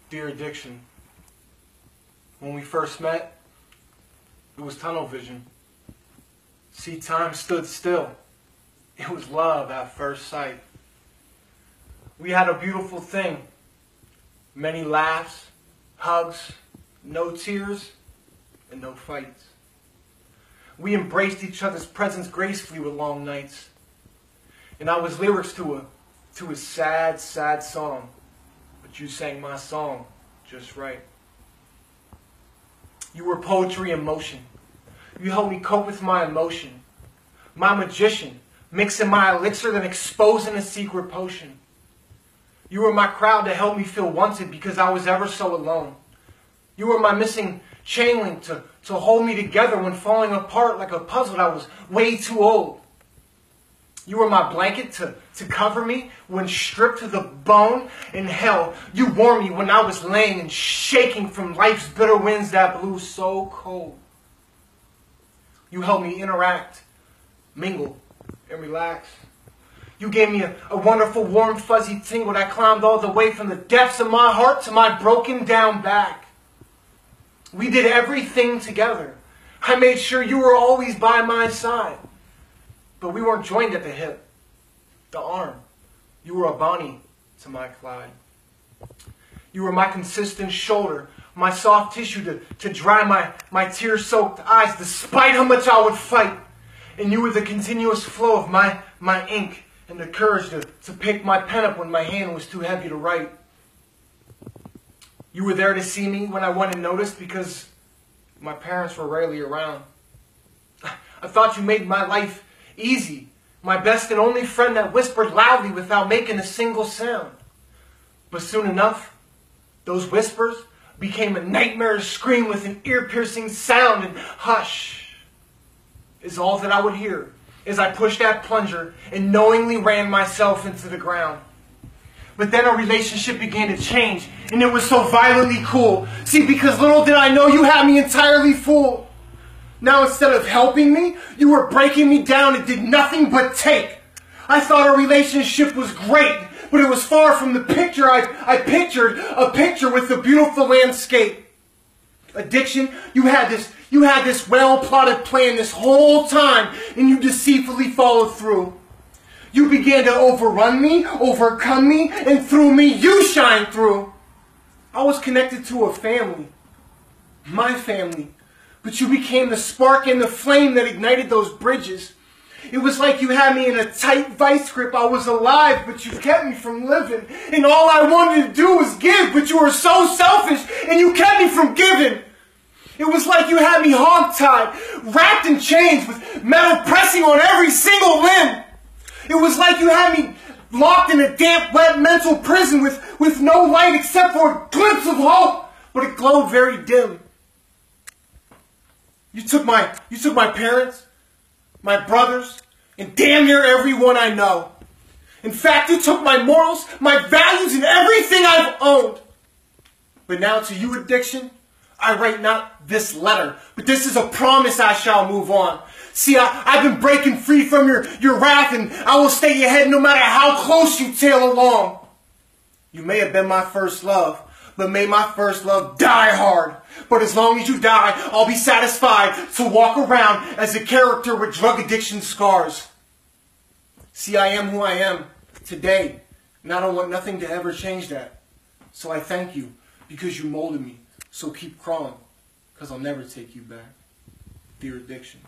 Dear addiction, when we first met, it was tunnel vision. See, time stood still. It was love at first sight. We had a beautiful thing. Many laughs, hugs, no tears, and no fights. We embraced each other's presence gracefully with long nights. And I was lyrics to a sad, sad song. But you sang my song just right. You were poetry in motion. You helped me cope with my emotion. My magician, mixing my elixir then exposing a secret potion. You were my crowd to help me feel wanted because I was ever so alone. You were my missing chain link to hold me together when falling apart like a puzzle that was way too old. You were my blanket to cover me when stripped to the bone. In hell, you warmed me when I was laying and shaking from life's bitter winds that blew so cold. You helped me interact, mingle, and relax. You gave me a wonderful, warm, fuzzy tingle that climbed all the way from the depths of my heart to my broken down back. We did everything together. I made sure you were always by my side. But we weren't joined at the hip, the arm. You were a Bonnie to my Clyde. You were my consistent shoulder, my soft tissue to dry my tear-soaked eyes despite how much I would fight. And you were the continuous flow of my ink and the courage to pick my pen up when my hand was too heavy to write. You were there to see me when I went unnoticed because my parents were rarely around. I thought you made my life easy, my best and only friend that whispered loudly without making a single sound. But soon enough, those whispers became a nightmarish scream with an ear-piercing sound, and hush is all that I would hear as I pushed that plunger and knowingly ran myself into the ground. But then our relationship began to change, and it was so violently cool. See, because little did I know you had me entirely fooled. Now instead of helping me, you were breaking me down and did nothing but take. I thought our relationship was great, but it was far from the picture I pictured, a picture with a beautiful landscape. Addiction, you had this well-plotted plan this whole time, and you deceitfully followed through. You began to overrun me, overcome me, and through me you shine through. I was connected to a family, my family. But you became the spark and the flame that ignited those bridges. It was like you had me in a tight vice grip. I was alive, but you kept me from living. And all I wanted to do was give, but you were so selfish, and you kept me from giving. It was like you had me hog-tied, wrapped in chains, with metal pressing on every single limb. It was like you had me locked in a damp, wet mental prison with no light except for a glimpse of hope, but it glowed very dim. You took my parents, my brothers, and damn near everyone I know. In fact, you took my morals, my values, and everything I've owned. But now to you, addiction, I write not this letter, but this is a promise I shall move on. See, I've been breaking free from your wrath, and I will stay ahead no matter how close you tail along. You may have been my first love, but may my first love die hard. But as long as you die, I'll be satisfied to walk around as a character with drug addiction scars. See, I am who I am today, and I don't want nothing to ever change that. So I thank you because you molded me. So keep crawling, because I'll never take you back. Dear addiction.